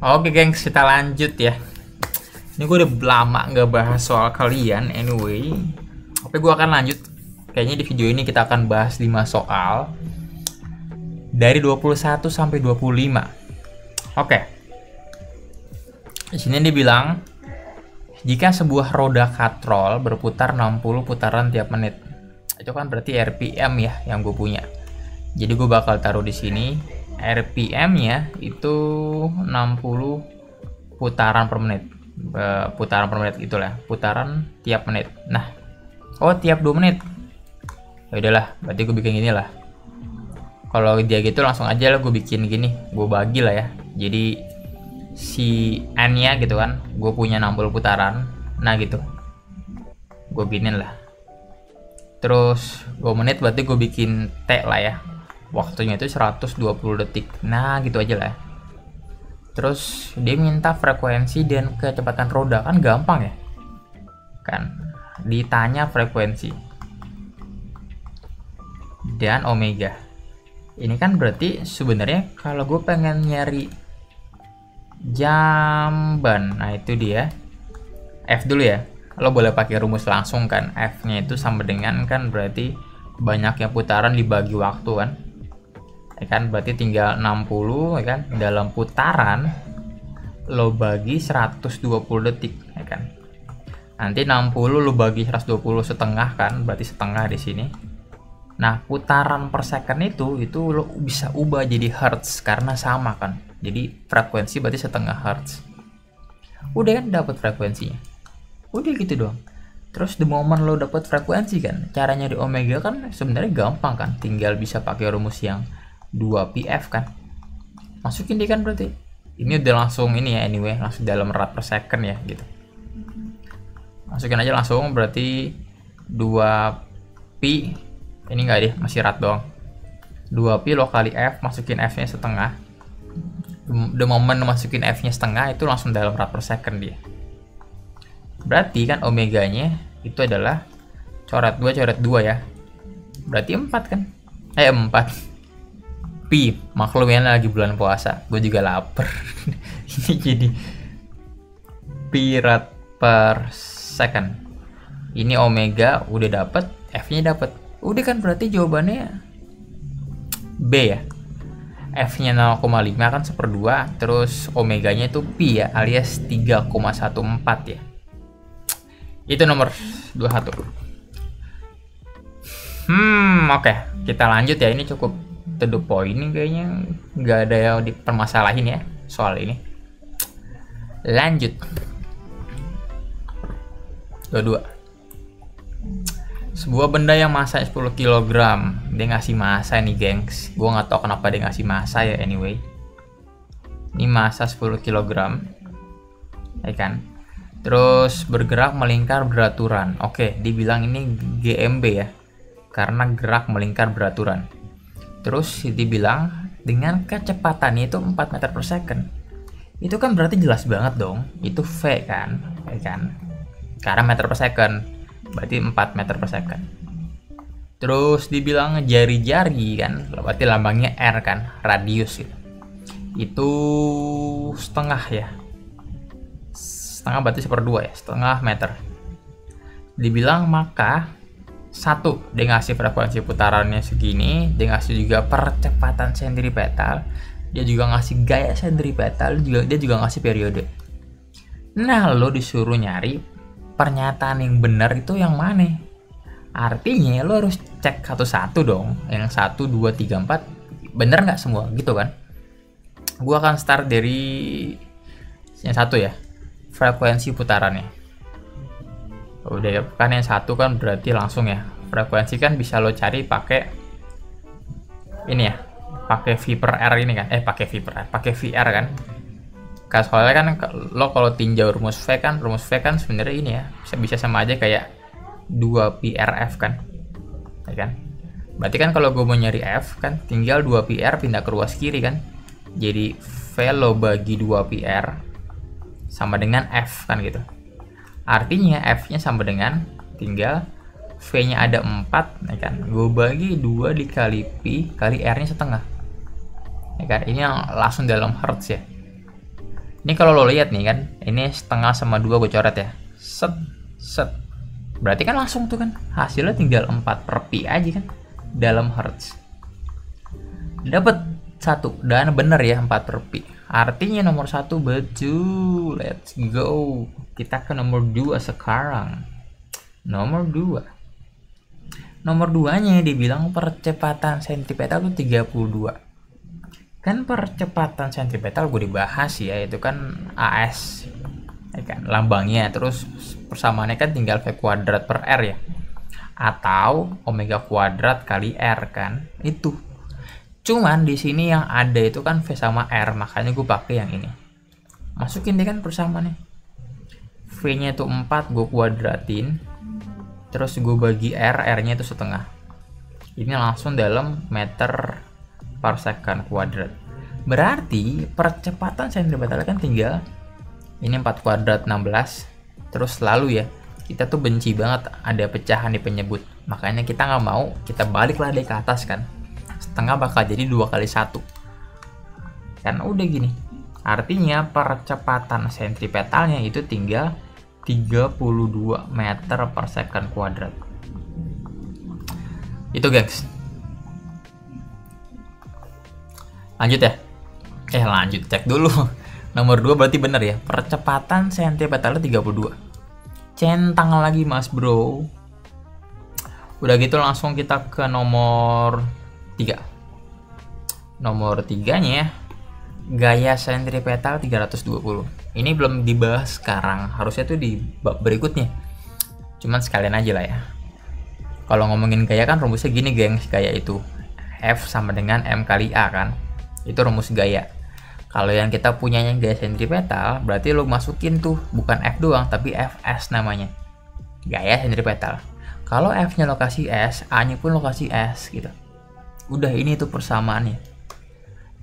Oke gengs, kita lanjut ya. Ini gue udah lama nggak bahas soal kalian anyway. Tapi gue akan lanjut. Kayaknya di video ini kita akan bahas 5 soal dari 21 sampai 25. Oke. Di sini dibilang jika sebuah roda katrol berputar 60 putaran tiap menit. Itu kan berarti RPM ya yang gue punya. Jadi gue bakal taruh di sini RPM-nya itu 60 putaran per menit. Putaran per menit itulah, putaran tiap menit. Nah, tiap 2 menit. Ya udahlah, berarti gue bikin gini lah. Kalau dia gitu langsung aja lah gue bikin gini, gue bagi lah ya. Jadi si N-nya gitu kan, gue punya 60 putaran. Nah gitu, gue bikinin lah. Terus 2 menit berarti gue bikin T lah ya. Waktunya itu 120 detik. Nah gitu aja lah. Terus dia minta frekuensi dan kecepatan roda, kan gampang ya kan, ditanya frekuensi dan omega. Ini kan berarti sebenarnya kalau gue pengen nyari jamban, nah itu dia F dulu ya. Lo boleh pakai rumus langsung kan, F nya itu sama dengan kan berarti banyaknya putaran dibagi waktu kan, ya kan, berarti tinggal 60 ya kan, dalam putaran lo bagi 120 detik ya kan. Nanti 60 lo bagi 120 setengah kan, berarti setengah di sini. Nah, putaran per second itu lo bisa ubah jadi hertz karena sama kan. Jadi frekuensi berarti setengah hertz. Udah kan dapat frekuensinya. Udah gitu doang. Terus the moment lo dapat frekuensi kan, caranya di omega kan sebenarnya gampang kan, tinggal bisa pakai rumus yang 2πf kan. Masukin dia kan, berarti ini udah langsung ini ya, anyway langsung dalam rad per second ya gitu. Masukin aja langsung, berarti 2π ini enggak deh, masih rad doang. 2π lo kali f, masukin f nya setengah. The moment masukin f nya setengah itu langsung dalam rad per second dia. Berarti kan omeganya itu adalah coret 2 ya, berarti 4 kan, 4 pi. Maklum ya lagi bulan puasa, gue juga lapar. Ini jadi pi rad per second. Ini omega udah dapet, f nya dapet, udah kan berarti jawabannya B ya. F nya 0,5 kan 1/2, terus omeganya itu pi ya, alias 3,14 ya. Itu nomor 21. Oke, kita lanjut ya. Ini cukup to the point, ini kayaknya nggak ada yang dipermasalahin ya soal ini. Lanjut 22. Sebuah benda yang massa 10 kg, dia ngasih massa nih gengs. Gua nggak tahu kenapa dia ngasih massa ya, anyway. Ini massa 10 kg ya kan, terus bergerak melingkar beraturan. Oke, dibilang ini GMB ya, karena gerak melingkar beraturan. Terus dibilang dengan kecepatannya itu 4 meter per second. Itu kan berarti jelas banget dong, itu V kan, ya kan? Karena meter per second, berarti 4 meter per second. Terus dibilang jari-jari kan, berarti lambangnya R kan, radius gitu. Itu setengah ya. Setengah berarti 1/2 ya, setengah meter. Dibilang maka 1, dia ngasih frekuensi putarannya segini, dia ngasih juga percepatan sentripetal, dia juga ngasih gaya sentripetal, dia juga ngasih periode. Nah, lo disuruh nyari pernyataan yang benar itu yang mana? Artinya lo harus cek satu-satu dong, yang 1, 2, 3, 4 bener nggak semua gitu kan. Gua akan start dari yang 1 ya, frekuensi putarannya. Udah ya, kan yang 1 kan berarti langsung ya, frekuensi kan bisa lo cari pakai ini ya, pakai V per R ini kan, pakai V per R, pakai VR kan. Soalnya kan lo kalau tinjau rumus V kan sebenarnya ini ya, bisa sama aja kayak 2πRF kan, ya kan. Berarti kan kalau gue mau nyari F kan tinggal 2πR pindah ke ruas kiri kan, jadi V lo bagi 2πR sama dengan F kan gitu. Artinya F nya sama dengan, tinggal V nya ada 4 ya kan, gue bagi 2 dikali pi kali R nya setengah ya kan. Ini yang langsung dalam hertz ya. Ini kalau lo lihat nih kan, ini setengah sama 2 gue coret ya. Set, set. Berarti kan langsung tuh kan, hasilnya tinggal 4/pi aja kan, dalam hertz. Dapat 1, dan bener ya 4/pi. Artinya nomor 1 betul. Let's go. Kita ke nomor 2 sekarang. Nomor 2. Nomor 2-nya dibilang percepatan sentripetal itu 32. Kan percepatan sentripetal gue dibahas ya, itu kan AS ya kan, lambangnya, terus persamaannya kan tinggal V kuadrat per R ya, atau omega kuadrat kali R kan, itu. Cuman di sini yang ada itu kan V sama R, makanya gue pakai yang ini. Masukin deh kan persamaannya, V nya itu 4, gue kuadratin, terus gue bagi R, R nya itu setengah. Ini langsung dalam meter per second kuadrat. Berarti percepatan sentripetal kan tinggal ini 4 kuadrat 16. Terus selalu ya, kita tuh benci banget ada pecahan di penyebut. Makanya kita nggak mau, kita baliklah dari ke atas kan. Setengah bakal jadi 2 kali 1. Kan udah gini. Artinya percepatan sentripetalnya itu tinggal 32 meter per second kuadrat. Itu gengs. Lanjut ya. Lanjut, cek dulu. Nomor 2 berarti bener ya. Percepatan sentripetalnya 32. Centang lagi mas bro. Udah gitu langsung kita ke nomor 3. Nomor 3-nya gaya sentripetal 320. Ini belum dibahas sekarang, harusnya tuh di bab berikutnya. Cuman sekalian aja lah ya. Kalau ngomongin gaya kan rumusnya gini gengs, gaya itu F sama dengan M kali A kan. Itu rumus gaya. Kalau yang kita punyanya gaya sentripetal, berarti lo masukin tuh bukan F doang, tapi Fs namanya. Gaya sentripetal. Kalau F-nya lokasi S, A-nya pun lokasi S gitu. Udah, ini tuh persamaannya.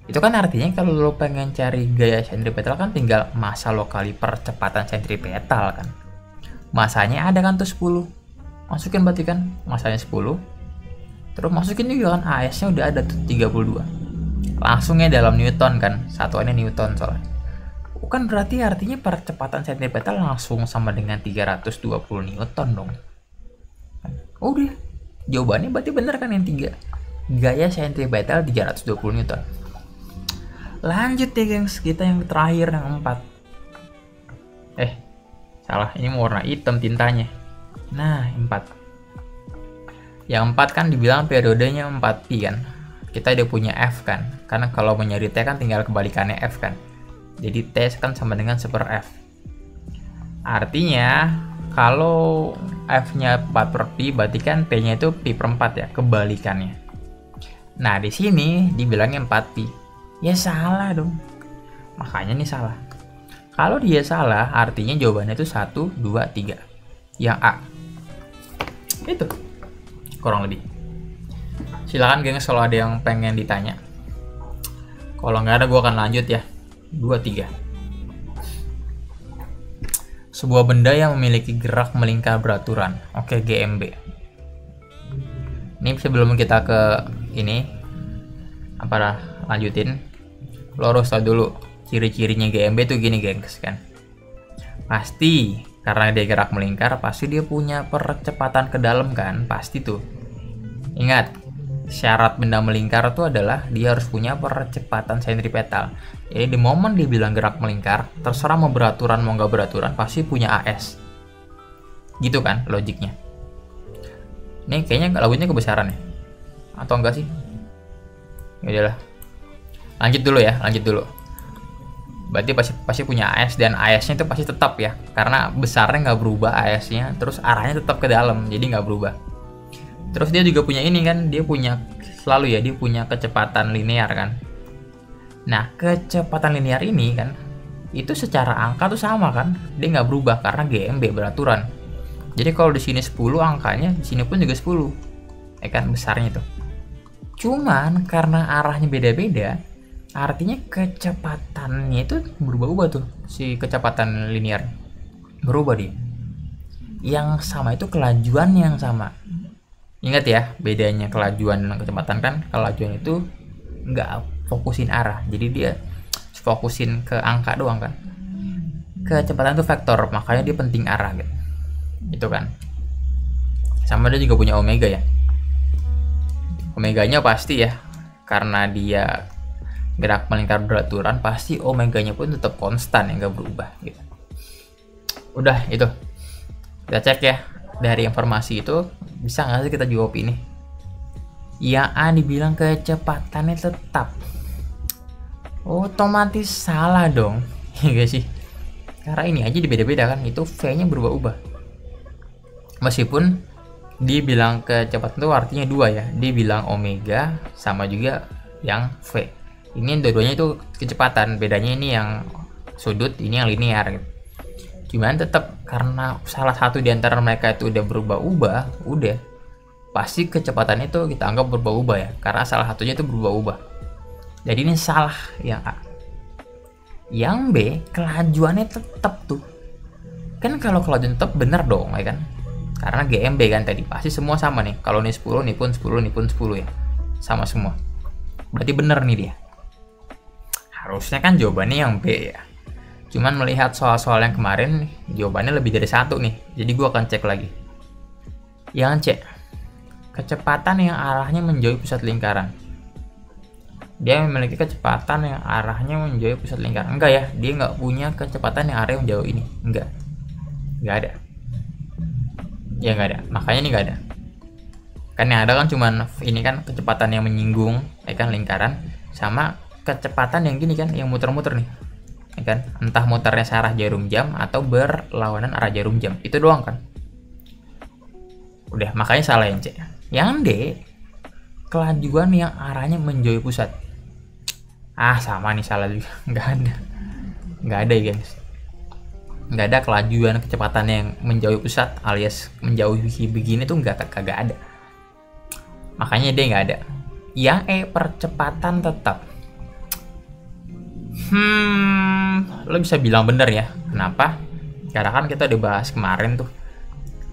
Itu kan artinya kalau lo pengen cari gaya sentripetal kan tinggal massa lo kali percepatan sentripetal kan. Massanya ada kan tuh 10. Masukin berarti kan massanya 10. Terus masukin juga kan AS-nya udah ada tuh 32. Langsungnya dalam Newton kan, satuannya Newton soalnya. Kan berarti artinya percepatan sentripetal langsung sama dengan 320 Newton dong. Udah, jawabannya berarti bener kan yang 3. Gaya sentripetal 320 Newton. Lanjut ya gengs, kita yang terakhir yang 4. Salah, ini warna hitam tintanya. Nah, 4. Yang 4 kan dibilang periodenya 4pi kan. Kita udah punya F kan, karena kalau mau nyari T kan tinggal kebalikannya F kan. Jadi T kan sama dengan 1/F. Artinya kalau F-nya 4/pi, berarti kan T-nya itu pi/4 ya, kebalikannya. Nah, di sini dibilangnya 4pi. Ya salah dong. Makanya nih salah. Kalau dia salah, artinya jawabannya itu 1, 2, 3. Yang A. Itu. Kurang lebih. Silakan gengs kalau ada yang pengen ditanya. Kalau nggak ada, gue akan lanjut ya. 2, 3. Sebuah benda yang memiliki gerak melingkar beraturan. Oke, GMB. Ini sebelum kita ke ini, lanjutin, lo harus tahu dulu ciri-cirinya GMB tuh gini gengs kan. Pasti karena dia gerak melingkar, pasti dia punya percepatan ke dalam kan, pasti tuh. Ingat, syarat benda melingkar itu adalah dia harus punya percepatan sentripetal. Jadi di momen dia bilang gerak melingkar, terserah mau beraturan mau nggak beraturan, pasti punya AS. Gitu kan logiknya. Ini kayaknya lagunya kebesaran ya, atau enggak sih? Ya udahlah. Lanjut dulu. Berarti pasti punya AS, dan AS-nya itu pasti tetap ya, karena besarnya nggak berubah AS-nya, terus arahnya tetap ke dalam, jadi nggak berubah. Terus dia juga punya ini kan, dia punya kecepatan linear kan. Nah, kecepatan linear ini kan, itu secara angka tuh sama kan, dia nggak berubah karena GMB beraturan. Jadi kalau di sini 10 angkanya, di sini pun juga 10, ya kan, besarnya itu. Cuman karena arahnya beda-beda, artinya kecepatannya itu berubah-ubah tuh, si kecepatan linear berubah dia. Yang sama itu kelajuannya yang sama. Ingat ya, bedanya kelajuan dan kecepatan kan, kelajuan itu nggak fokusin arah, jadi dia fokusin ke angka doang kan. kecepatan itu vektor, makanya dia penting arah gitu. Itu kan. Sama dia juga punya omega ya. Omeganya pasti ya, karena dia gerak melingkar beraturan, pasti omeganya pun tetap konstan, yang gak berubah gitu. Udah itu. Kita cek ya, dari informasi itu bisa nggak sih kita jawab ini? Yang A dibilang kecepatannya tetap, otomatis salah dong. Iya gak sih? Karena ini aja beda-beda kan, itu V-nya berubah-ubah. Meskipun dia bilang kecepatan itu artinya dua ya, dia bilang omega sama juga yang V. Ini dua-duanya itu kecepatan, bedanya ini yang sudut, ini yang linear gitu. Cuman tetap karena salah satu di antara mereka itu udah berubah-ubah, udah pasti kecepatan itu kita anggap berubah-ubah ya, karena salah satunya itu berubah-ubah. Jadi ini salah yang A. Yang B, kelajuannya tetap tuh. Kan kalau kelajuan tetap bener dong ya kan? Karena GMB kan tadi, pasti semua sama nih. Kalau ini 10, ini pun 10, ini pun 10 ya. Sama semua. Berarti bener nih dia. Harusnya kan jawabannya yang B ya. Cuman melihat soal-soal yang kemarin, jawabannya lebih dari satu nih. Jadi gua akan cek lagi. Yang C, kecepatan yang arahnya menjauhi pusat lingkaran. Dia memiliki kecepatan yang arahnya menjauhi pusat lingkaran. Enggak ya, dia nggak punya kecepatan yang arahnya menjauh ini. Enggak ada. Ya nggak ada, makanya ini nggak ada. Kan yang ada kan cuman ini kan kecepatan yang menyinggung, ya kan, lingkaran, sama kecepatan yang gini kan, yang muter-muter nih, ya kan, entah muternya searah jarum jam atau berlawanan arah jarum jam, itu doang kan. Udah, makanya salah yang C. Yang D, kelajuan yang arahnya menjauhi pusat. Sama nih, salah juga. Nggak ada ya guys. Nggak ada kelajuan kecepatan yang menjauhi pusat alias menjauhi begini tuh kagak ada. Makanya dia nggak ada. Yang E, percepatan tetap. Lo bisa bilang bener ya. Kenapa? Karena kan kita udah bahas kemarin tuh,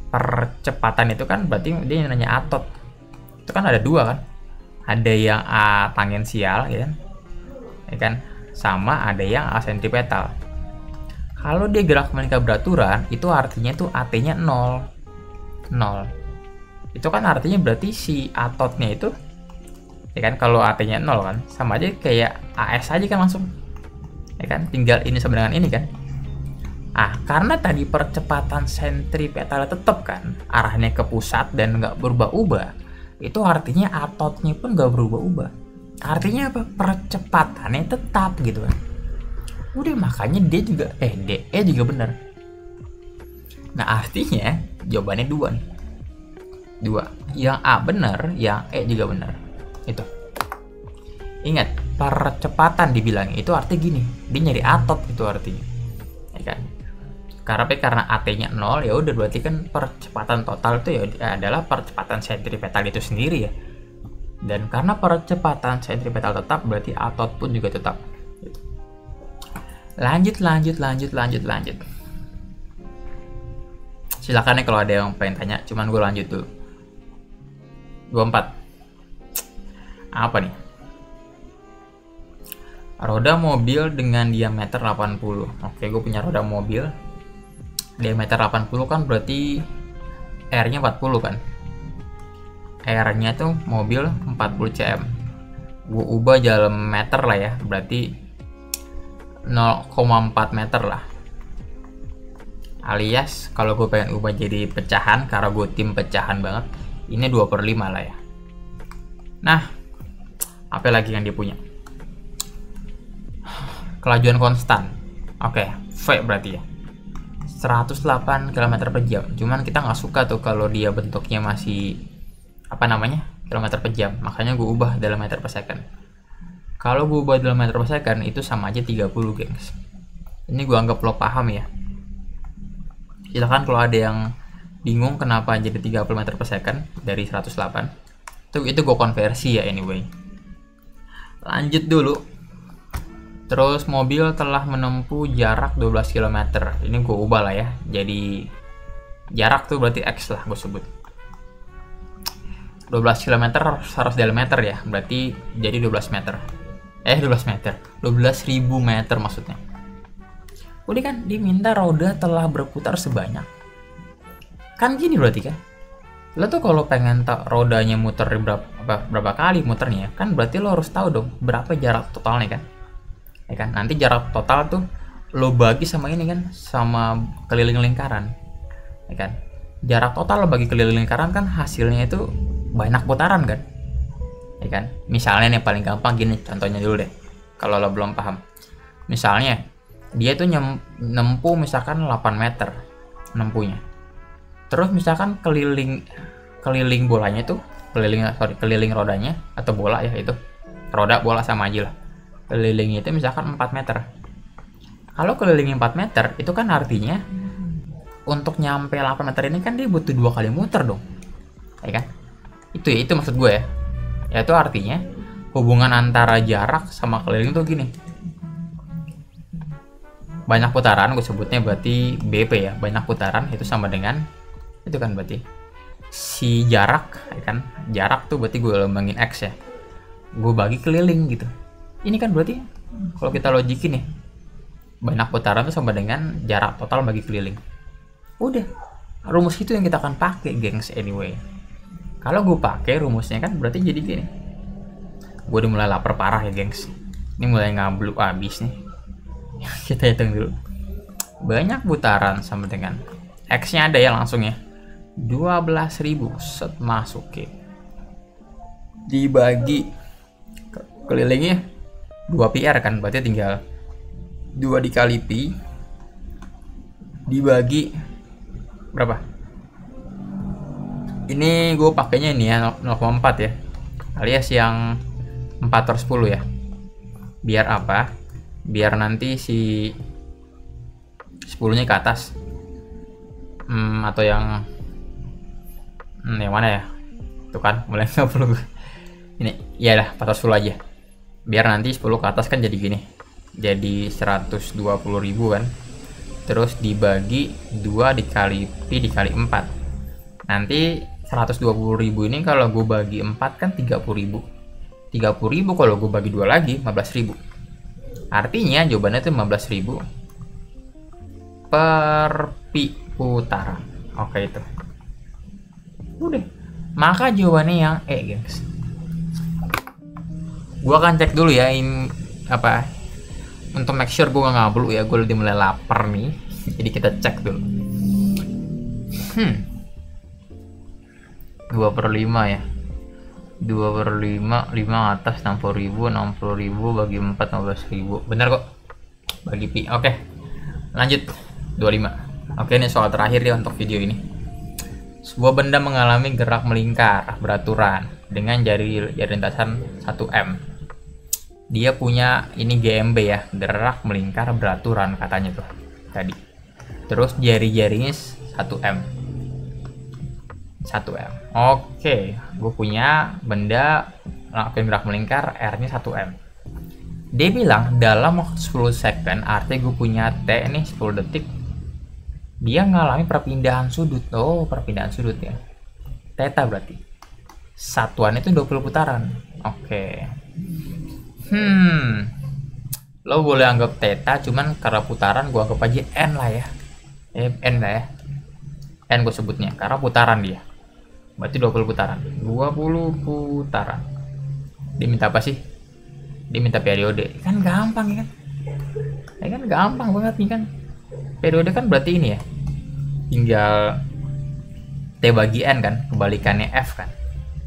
percepatan itu kan berarti dia nanya atot. Itu kan ada dua kan. Ada yang A tangensial ya kan? Sama ada yang A sentripetal. Kalau dia gerak melingkar beraturan, itu artinya tuh AT-nya 0. Itu kan artinya berarti si atotnya itu, ya kan, kalau AT-nya 0 kan, sama aja kayak AS aja kan langsung. Ya kan, tinggal ini sama dengan ini kan. Karena tadi percepatan sentripetal tetap kan, arahnya ke pusat dan nggak berubah-ubah, itu artinya atotnya pun nggak berubah-ubah. Artinya apa? Percepatannya tetap gitu kan. Udah, makanya dia juga DE juga benar. Nah, artinya jawabannya dua nih. Dua. Yang A benar, yang E juga benar. Itu. Ingat, percepatan dibilang itu artinya gini. Dia nyari atot itu artinya. Ya kan? Karena AT-nya 0, ya udah berarti kan percepatan total itu ya adalah percepatan sentripetal itu sendiri ya. Dan karena percepatan sentripetal tetap, berarti atot pun juga tetap. Lanjut. Silakan ya kalau ada yang pengen tanya, cuman gue lanjut dulu. 24. Apa nih? Roda mobil dengan diameter 80. Oke, gue punya roda mobil. Diameter 80 kan berarti R-nya 40 kan. R-nya tuh mobil 40 cm. Gue ubah dalam meter lah ya, berarti 0,4 meter lah. Alias kalau gue pengen ubah jadi pecahan, karena gue tim pecahan banget, ini 2/5 lah ya. Nah, apa lagi yang dia punya? Kelajuan konstan. Oke, V berarti ya 108 km per jam. Cuman kita nggak suka tuh kalau dia bentuknya masih kilometer per jam, makanya gue ubah dalam meter per second. Kalau gue ubah dalam meter per second, itu sama aja 30 gengs. Ini gue anggap lo paham ya. Silahkan kalau ada yang bingung kenapa jadi 30 meter per second dari 108, itu gue konversi ya anyway. Lanjut dulu. Terus mobil telah menempuh jarak 12 km. Ini gue ubah lah ya, jadi jarak tuh berarti X lah gue sebut. 12 km 100 diameter ya, berarti jadi 12 meter. 12 meter, 12.000 meter maksudnya. Udah kan, diminta roda telah berputar sebanyak. Kan gini berarti kan. Lo tuh kalau pengen rodanya muter berapa kali muternya, kan berarti lo harus tahu dong berapa jarak totalnya kan. Ya kan? Nanti jarak total tuh lo bagi sama ini kan, sama keliling lingkaran. Ya kan? Jarak total lo bagi keliling lingkaran kan hasilnya itu banyak putaran kan. Ya kan? Misalnya nih paling gampang gini contohnya dulu deh. Kalau lo belum paham. Misalnya dia tuh nempuh misalkan 8 meter nempuhnya. Terus misalkan keliling bolanya tuh, keliling rodanya atau bola ya itu. Roda bola sama aja lah. Kelilingnya itu misalkan 4 meter. Kalau keliling 4 meter itu kan artinya untuk nyampe 8 meter ini kan dia butuh 2 kali muter dong. Ya kan? Itu maksud gue ya. Ya itu artinya hubungan antara jarak sama keliling tuh gini. Banyak putaran, gue sebutnya berarti BP ya. Banyak putaran itu sama dengan itu kan berarti si jarak, ya kan? Jarak tuh berarti gue lambangin X ya. Gue bagi keliling gitu. Ini kan berarti kalau kita logikin nih, banyak putaran tuh sama dengan jarak total bagi keliling. Udah, rumus itu yang kita akan pakai, gengs, anyway. Kalau gue pakai rumusnya kan berarti jadi gini. Gue udah mulai lapar parah ya, gengs. Ini mulai ngablu abis nih. Kita hitung dulu. Banyak putaran sama dengan X-nya ada ya langsung ya. 12.000 set masuk ke. Dibagi kelilingnya 2 PR kan, berarti tinggal 2 dikali pi dibagi berapa? Ini gue pakainya ini ya 0,4 ya, alias yang 4/10 ya. Biar apa? Biar nanti si 10-nya ke atas. Atau yang mana ya? Tuh kan, mulai nggak perlu. Ini, iyalah 4/10 aja. Biar nanti 10 ke atas kan jadi gini. Jadi 120.000 kan. Terus dibagi 2 dikali pi dikali 4. Nanti 120.000 ini kalau gue bagi 4 kan 30.000. 30.000 kalau gue bagi 2 lagi 15.000. Artinya jawabannya itu 15.000 per pi putaran. Oke itu. Udah. Maka jawabannya yang E, gengs. Gua akan cek dulu ya ini apa. Untuk make sure gue gak ngablu ya, gue udah mulai lapar nih. Jadi kita cek dulu. 2/5 ya. 2/5, 5 atas 60.000, 60.000 bagi 4 15.000. Benar kok. Bagi pi. Oke. Lanjut. 25. Oke, ini soal terakhir ya untuk video ini. Sebuah benda mengalami gerak melingkar beraturan dengan jari lintasan 1M. Dia punya ini GMB ya, gerak melingkar beraturan katanya tuh tadi. Terus jari-jarinya 1M. 1M. Oke, gue punya benda ngelakuin gerak melingkar, R-nya 1M. Dia bilang dalam waktu 10 second, artinya gue punya T nih 10 detik. Dia ngalami perpindahan sudut. Oh, perpindahan sudut ya. Theta berarti. Satuan itu 20 putaran. Oke. Lo boleh anggap theta, cuman karena putaran gue anggap aja N lah ya. N lah ya. N gue sebutnya, karena putaran dia. Berarti 20 putaran. 20 putaran. Dia minta apa sih? Dia minta periode. Kan gampang ya kan? Ya kan gampang banget nih kan. Periode kan berarti ini ya. Tinggal T bagi N kan, kebalikannya F kan.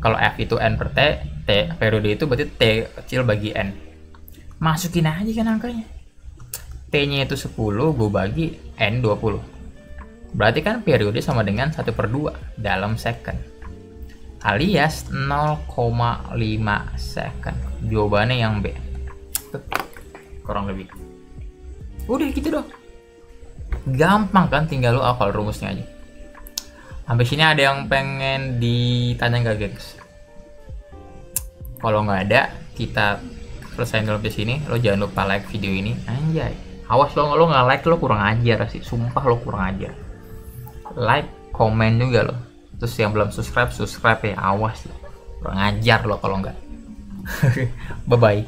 Kalau F itu N per T, periode itu berarti T kecil bagi N. Masukin aja kan angkanya. T-nya itu 10, gue bagi N 20. Berarti kan periode sama dengan 1/2 dalam second. Alias 0,5 second. Jawabannya yang B. Kurang lebih. Udah gitu dong. Gampang kan, tinggal lu hafal rumusnya aja. Sampai sini ada yang pengen ditanya nggak, gengs? Kalau nggak ada, kita selesai dulu di sini. Lo jangan lupa like video ini. Anjay. Awas lo nggak like, lo kurang ajar sih. Sumpah lo kurang ajar. Like, komen juga lo. Terus yang belum subscribe ya, awas lo. Kurang ajar lo kalau nggak. Bye bye.